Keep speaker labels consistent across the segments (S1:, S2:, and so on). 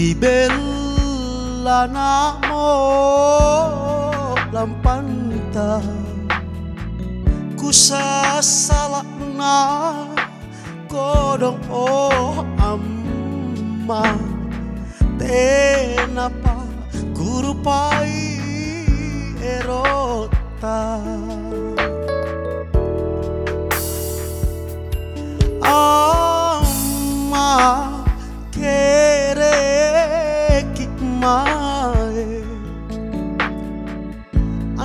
S1: ribella namo lampanta kusasala na kodong oh amma tenapa kurupai erota amma kere kikmae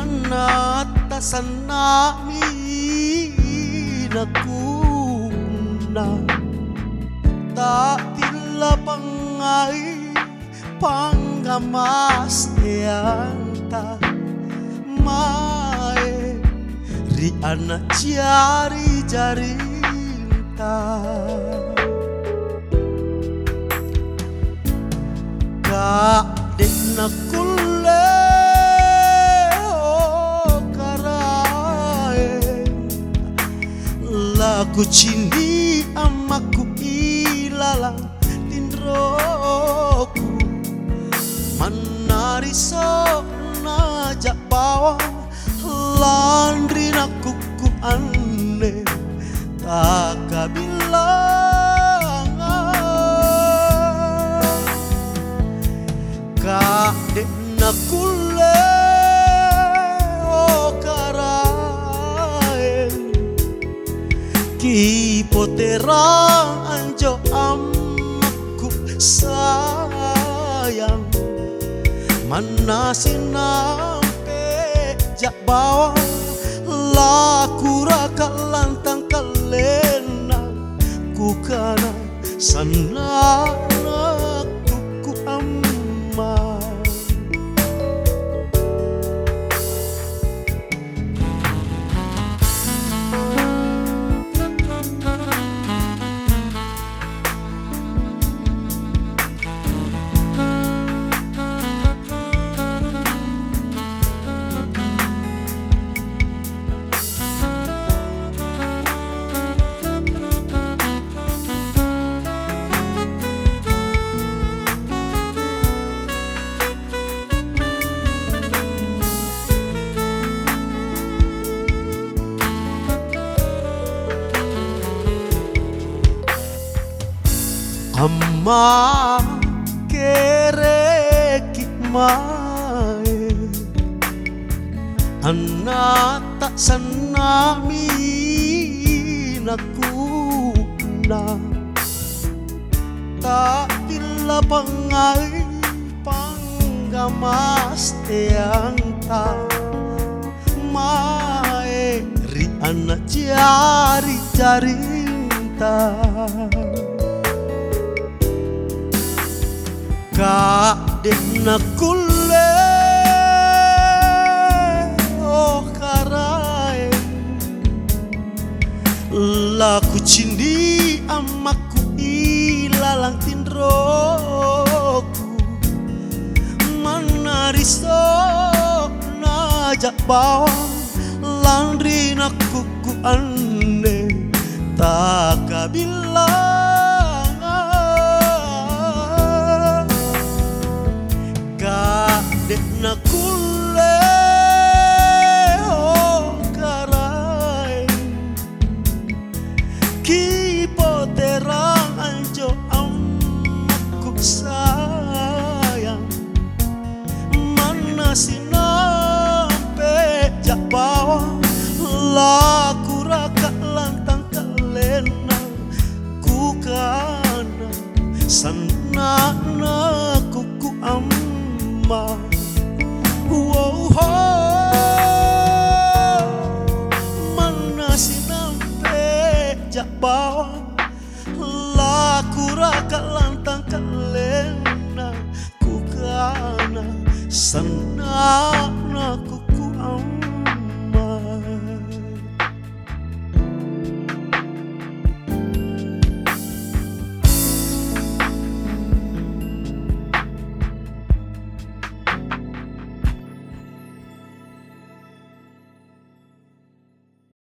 S1: anata sanami nakuna tak tila pangai panggamas tianta mae ri anak jari jarinta kak dek nakule oh karae lagu cindi amaku ilalang tindroku manariso najak bawang landri nakuku ane tak bilang kadek nakule oh karaen kipoterang anjo amaku sayang mana sinampe jak bawang laku raka lantang kalena kukana sana kuku amma amma kere kikmae anak tak sanami nakuna tak tila pangai panggamas tianta mae ri anak jari jarinta kak dek nakule oh karae laku cindi amaku ilalang tindroku manariso najak bawang landri nakuku ane tak bilang dek nakule oh karae kipoterang anjo amaku sayang mana sinampe jak bawang laku raka lantang kalena kukana sana kuku amma wow, mana sinampe jak bawang laku raka lantang kalena kukana sana